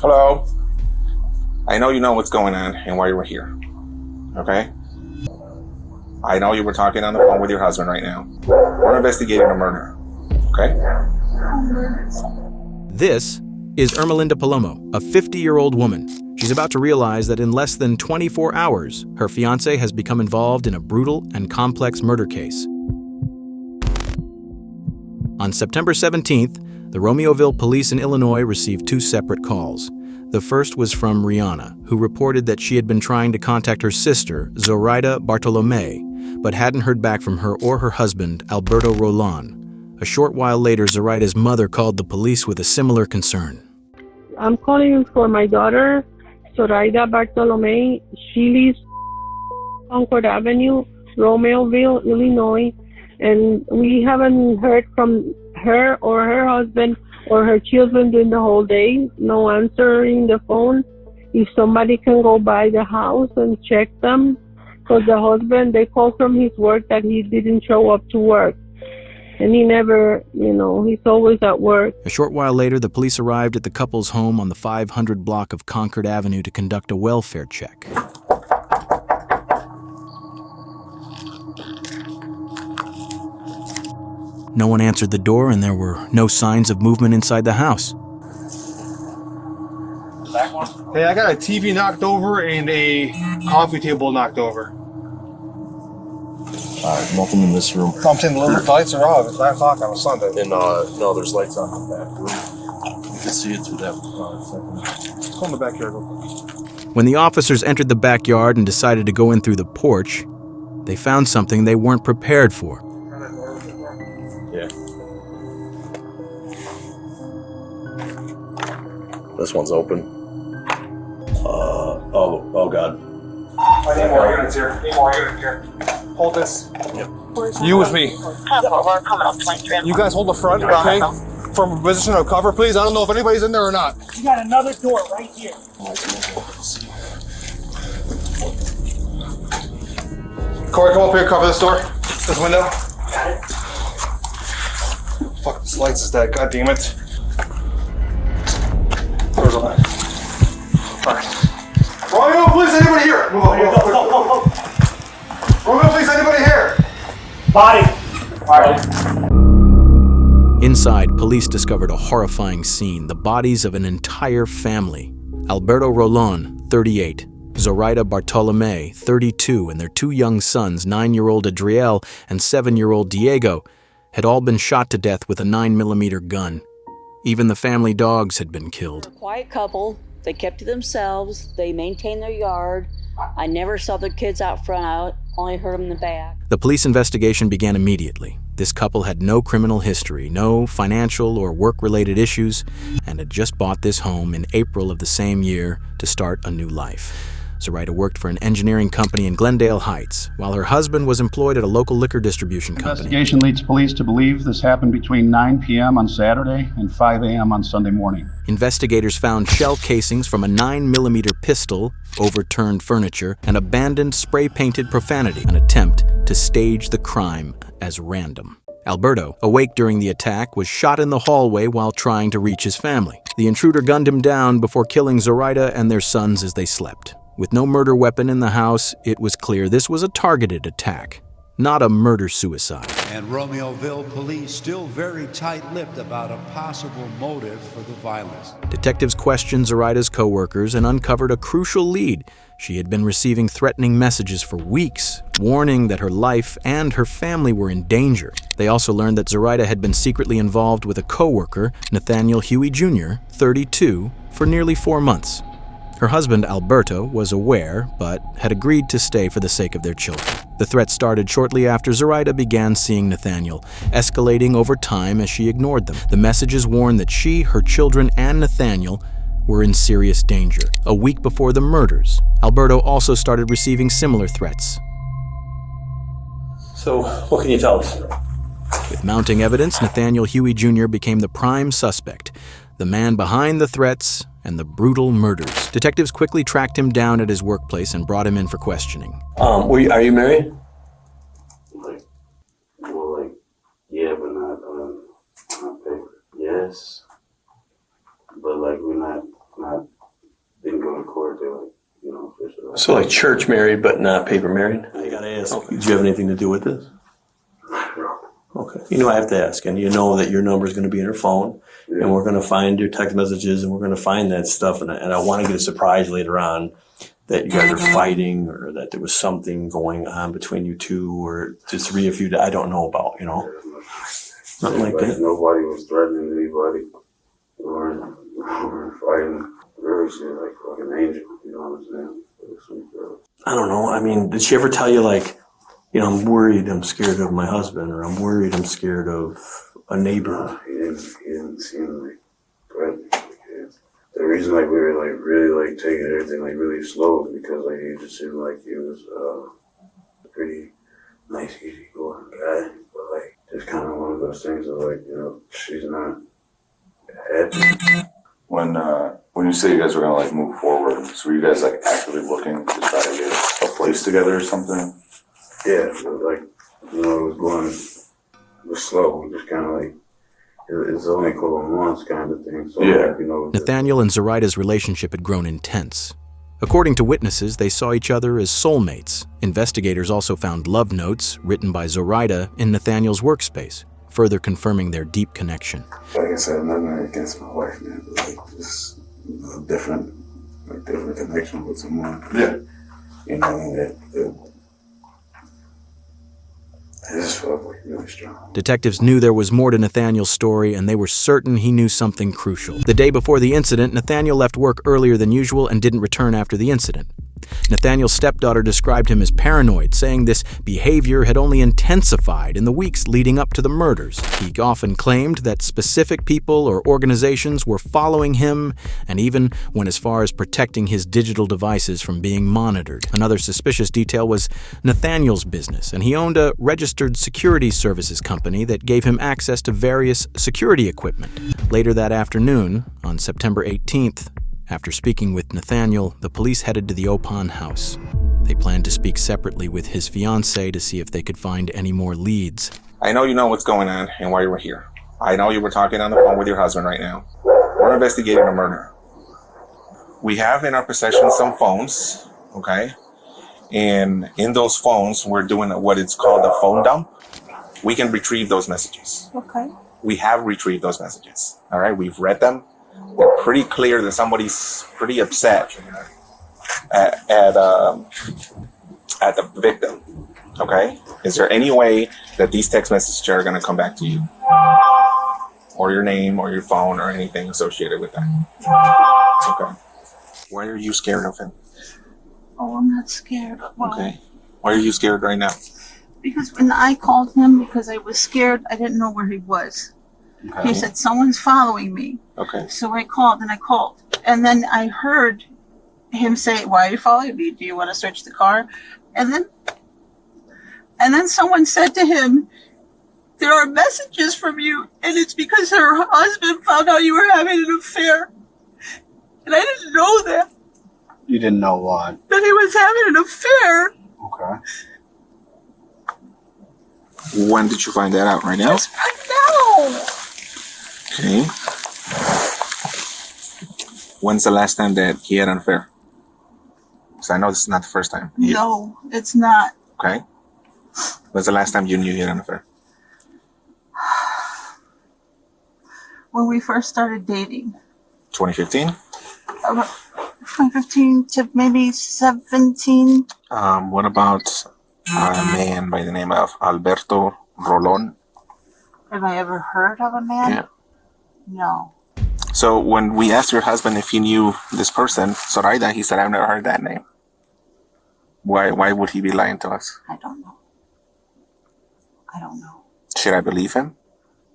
Hello? I know you know what's going on and why you were here. Okay? I know you were talking on the phone with your husband right now. We're investigating a murder. Okay? This is Ermelinda Palomo, a 50-year-old woman. She's about to realize that in less than 24 hours, her fiancé has become involved in a brutal and complex murder case. On September 17th, the Romeoville police in Illinois received two separate calls. The first was from Rihanna, who reported that she had been trying to contact her sister, Zoraida Bartolome, but hadn't heard back from her or her husband, Alberto Roland. A short while later, Zoraida's mother called the police with a similar concern. I'm calling for my daughter, Zoraida Bartolome. She lives on Concord Avenue, Romeoville, Illinois, and we haven't heard from her or her husband or her children during the whole day. No answering the phone. If somebody can go by the house and check them, because the husband, they called from his work that he didn't show up to work. And he never, he's always at work. A short while later, the police arrived at the couple's home on the 500 block of Concord Avenue to conduct a welfare check. No one answered the door, and there were no signs of movement inside the house. Hey, I got a TV knocked over and a coffee table knocked over. Nothing in this room. I'm saying the lights are off. It's 9 o'clock on a Sunday. And no, there's lights on in the back room. You can see it through that second. Go in the backyard. When the officers entered the backyard and decided to go in through the porch, they found something they weren't prepared for. Yeah. This one's open. Oh God. I need more units here. Hold this. Yep. You with me. You guys hold the front, okay? From a position of cover, please. I don't know if anybody's in there or not. You got another door right here. Corey, come up here, cover this door. This window. Fuck, this lights is dead. God damn it. Doors open. Alright. Romeo, please, anybody here? Move on, Romeo, please, anybody here? Body. Inside, police discovered a horrifying scene, the bodies of an entire family. Alberto Roland, 38, Zoraida Bartolome, 32, and their two young sons, 9-year-old Adriel and 7-year-old Diego, had all been shot to death with a 9mm gun. Even the family dogs had been killed. They were a quiet couple. They kept to themselves. They maintained their yard. I never saw the kids out front. I only heard them in the back. The police investigation began immediately. This couple had no criminal history, no financial or work-related issues, and had just bought this home in April of the same year to start a new life. Zoraida worked for an engineering company in Glendale Heights, while her husband was employed at a local liquor distribution company. Investigation leads police to believe this happened between 9 p.m. on Saturday and 5 a.m. on Sunday morning. Investigators found shell casings from a 9mm pistol, overturned furniture, and abandoned spray-painted profanity, an attempt to stage the crime as random. Alberto, awake during the attack, was shot in the hallway while trying to reach his family. The intruder gunned him down before killing Zoraida and their sons as they slept. With no murder weapon in the house, it was clear this was a targeted attack, not a murder-suicide. And Romeoville police still very tight-lipped about a possible motive for the violence. Detectives questioned Zoraida's co-workers and uncovered a crucial lead. She had been receiving threatening messages for weeks, warning that her life and her family were in danger. They also learned that Zoraida had been secretly involved with a co-worker, Nathaniel Huey Jr., 32, for nearly 4 months. Her husband, Alberto, was aware, but had agreed to stay for the sake of their children. The threat started shortly after Zoraida began seeing Nathaniel, escalating over time as she ignored them. The messages warned that she, her children, and Nathaniel were in serious danger. A week before the murders, Alberto also started receiving similar threats. So, what can you tell us? With mounting evidence, Nathaniel Huey Jr. became the prime suspect, the man behind the threats and the brutal murders. Detectives quickly tracked him down at his workplace and brought him in for questioning. Are you married? Yeah, but not paper. Yes, but we're not So like church married, but not paper married? I gotta ask, did you have anything to do with this? Okay. You know I have to ask, and you know that your number is going to be in her phone, and we're going to find your text messages, and we're going to find that stuff, and I want to get a surprise later on that you guys are fighting, or that there was something going on between you two, or the three of you that I don't know about, you know? Nothing like that. Nobody was threatening anybody. We weren't fighting. Really, she was like fucking angel, you know what I'm saying? Sweet girl. I don't know. I mean, did she ever tell you, like, you know, I'm worried, I'm scared of my husband, or I'm worried, I'm scared of a neighbor? He didn't seem like threatening. The reason like we were like really like taking everything like really slow is because like he just seemed like he was a pretty nice, easygoing guy, but like just kind of one of those things of like, you know, she's not happy. When you say you guys were gonna like move forward, so were you guys like actively looking to try to get a place together or something? Yeah, but like, you know, it was slow, just kind of like, it's only a couple of months kind of thing. So, yeah. Like, you know, Nathaniel and Zoraida's relationship had grown intense. According to witnesses, they saw each other as soulmates. Investigators also found love notes written by Zoraida in Nathaniel's workspace, further confirming their deep connection. Like I said, nothing against my wife, man, but like just a different connection with someone. Yeah. You know, that I just felt like really strong. Detectives knew there was more to Nathaniel's story, and they were certain he knew something crucial. The day before the incident, Nathaniel left work earlier than usual and didn't return after the incident. Nathaniel's stepdaughter described him as paranoid, saying this behavior had only intensified in the weeks leading up to the murders. He often claimed that specific people or organizations were following him, and even went as far as protecting his digital devices from being monitored. Another suspicious detail was Nathaniel's business, and he owned a registered security services company that gave him access to various security equipment. Later that afternoon, on September 18th, after speaking with Nathaniel, the police headed to the Opon house. They planned to speak separately with his fiancée to see if they could find any more leads. I know you know what's going on and why you were here. I know you were talking on the phone with your husband right now. We're investigating a murder. We have in our possession some phones, okay? And in those phones, we're doing what is called a phone dump. We can retrieve those messages. Okay. We have retrieved those messages, all right? We've read them. They're pretty clear that somebody's pretty upset at the victim, okay? Is there any way that these text messages are going to come back to you? Or your name or your phone or anything associated with that? Okay. Why are you scared of him? Oh, I'm not scared. Why? Okay. Why are you scared right now? Because when I called him, because I was scared, I didn't know where he was. Okay. He said, someone's following me. Okay. So I called. And then I heard him say, why are you following me? Do you want to search the car? And then someone said to him, there are messages from you, and it's because her husband found out you were having an affair. And I didn't know that. You didn't know what? That he was having an affair. Okay. When did you find that out? Right now? Just right now. Okay. When's the last time that he had an affair? Because I know this is not the first time. No, it's not. Okay. When's the last time you knew he had an affair? When we first started dating. 2015? 2015 to maybe 17. What about a man by the name of Alberto Rolon? Have I ever heard of a man? Yeah. No. So when we asked your husband if he knew this person, Zoraida, he said, I've never heard that name. Why would he be lying to us? I don't know. I don't know. Should I believe him?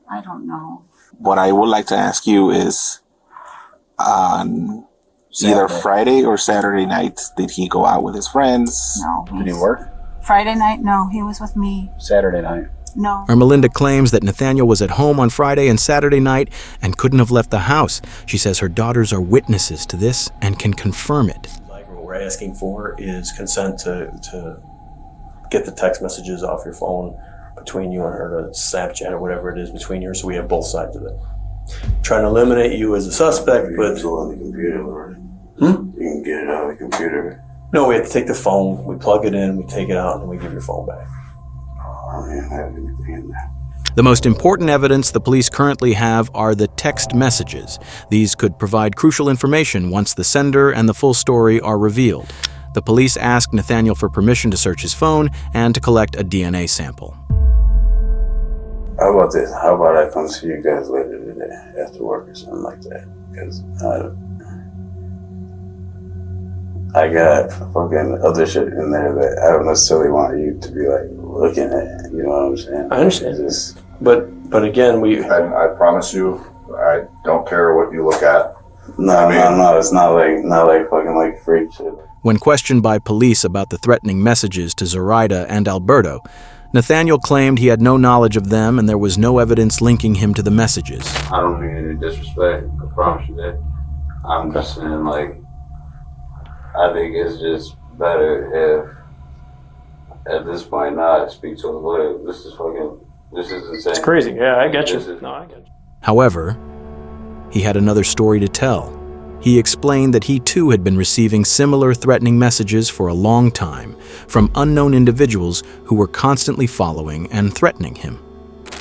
I don't know. What I would like to ask you is, on either Friday or Saturday night, did he go out with his friends? No. Did he work? Friday night? No, he was with me. Saturday night? No. Ermelinda claims that Nathaniel was at home on Friday and Saturday night and couldn't have left the house. She says her daughters are witnesses to this and can confirm it. Like what we're asking for is consent to get the text messages off your phone between you and her, to Snapchat or whatever it is between you, so we have both sides of it. Trying to eliminate you as a suspect, but... It's all on the computer, right? You can get it on the computer. No, we have to take the phone, we plug it in, we take it out, and we give your phone back. Oh, man, I have anything in there. The most important evidence the police currently have are the text messages. These could provide crucial information once the sender and the full story are revealed. The police asked Nathaniel for permission to search his phone and to collect a DNA sample. How about this? How about I come see you guys later today after work or something like that? Because I got fucking other shit in there that I don't necessarily want you to be like looking at. You know what I'm saying? I understand. But again, I promise you, I don't care what you look at. No, it's not like fucking like freak shit. When questioned by police about the threatening messages to Zoraida and Alberto, Nathaniel claimed he had no knowledge of them and there was no evidence linking him to the messages. I don't mean any disrespect, I promise you that. I'm just saying, like, I think it's just better if, at this point, not speak to a lawyer. This is insane. it's crazy. Yeah, I get you. I get you. However, he had another story to tell. He explained that he too had been receiving similar threatening messages for a long time from unknown individuals who were constantly following and threatening him.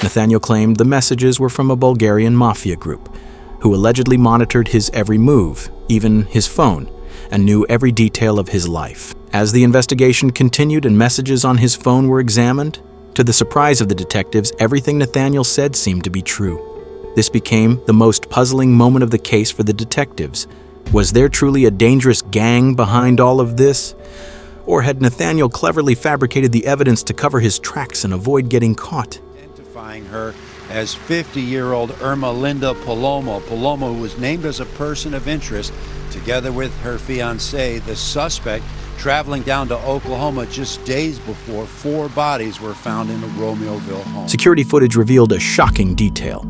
Nathaniel claimed the messages were from a Bulgarian mafia group who allegedly monitored his every move, even his phone, and knew every detail of his life. As the investigation continued and messages on his phone were examined, to the surprise of the detectives, everything Nathaniel said seemed to be true. This became the most puzzling moment of the case for the detectives. Was there truly a dangerous gang behind all of this? Or had Nathaniel cleverly fabricated the evidence to cover his tracks and avoid getting caught? Identifying her as 50-year-old Irma Linda Palomo. Palomo was named as a person of interest, together with her fiancé, the suspect, traveling down to Oklahoma just days before 4 bodies were found in a Romeoville home. Security footage revealed a shocking detail.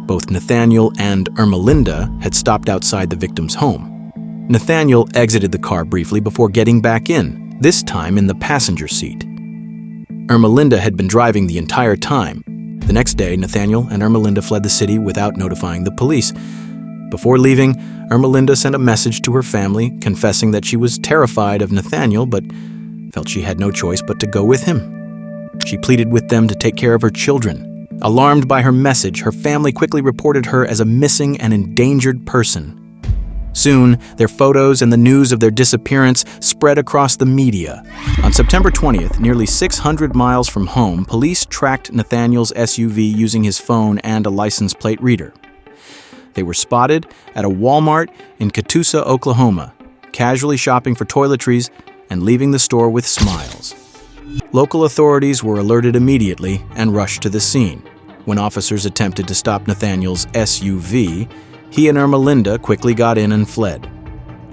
Both Nathaniel and Irma Linda had stopped outside the victim's home. Nathaniel exited the car briefly before getting back in, this time in the passenger seat. Irma Linda had been driving the entire time. The next day, Nathaniel and Irma Linda fled the city without notifying the police. Before leaving, Irma Linda sent a message to her family confessing that she was terrified of Nathaniel but felt she had no choice but to go with him. She pleaded with them to take care of her children. Alarmed by her message, her family quickly reported her as a missing and endangered person. Soon, their photos and the news of their disappearance spread across the media. On September 20th, nearly 600 miles from home, police tracked Nathaniel's SUV using his phone and a license plate reader. They were spotted at a Walmart in Catoosa, Oklahoma, casually shopping for toiletries and leaving the store with smiles. Local authorities were alerted immediately and rushed to the scene. When officers attempted to stop Nathaniel's SUV, he and Irma Linda quickly got in and fled.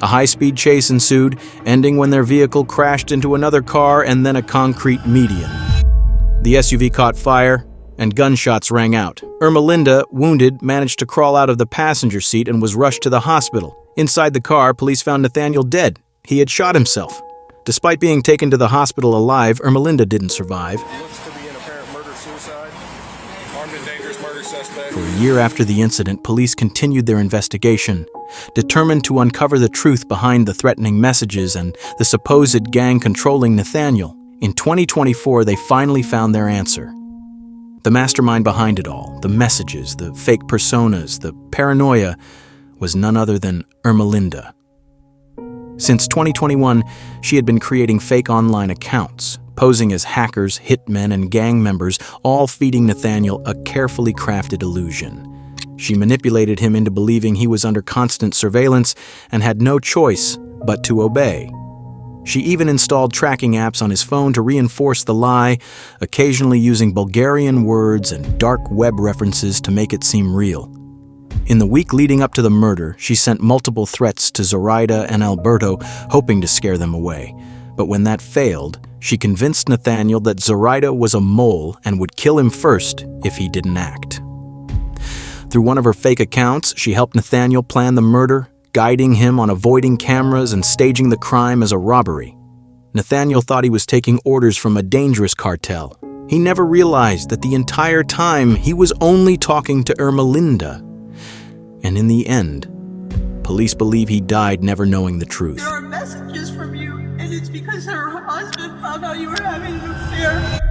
A high-speed chase ensued, ending when their vehicle crashed into another car and then a concrete median. The SUV caught fire, and gunshots rang out. Irma Linda, wounded, managed to crawl out of the passenger seat and was rushed to the hospital. Inside the car, police found Nathaniel dead. He had shot himself. Despite being taken to the hospital alive, Irma Linda didn't survive. Looks to be an apparent murder-suicide. Armed and dangerous murder suspect. For a year after the incident, police continued their investigation, determined to uncover the truth behind the threatening messages and the supposed gang controlling Nathaniel. In 2024, they finally found their answer. The mastermind behind it all, the messages, the fake personas, the paranoia, was none other than Irma Linda. Since 2021, she had been creating fake online accounts, posing as hackers, hitmen, and gang members, all feeding Nathaniel a carefully crafted illusion. She manipulated him into believing he was under constant surveillance and had no choice but to obey. She even installed tracking apps on his phone to reinforce the lie, occasionally using Bulgarian words and dark web references to make it seem real. In the week leading up to the murder, she sent multiple threats to Zoraida and Alberto, hoping to scare them away. But when that failed, she convinced Nathaniel that Zoraida was a mole and would kill him first if he didn't act. Through one of her fake accounts, she helped Nathaniel plan the murder, guiding him on avoiding cameras and staging the crime as a robbery. Nathaniel thought he was taking orders from a dangerous cartel. He never realized that the entire time he was only talking to Irma Linda. And in the end, police believe he died never knowing the truth. There are messages from you in it's because her husband found out you were having an affair.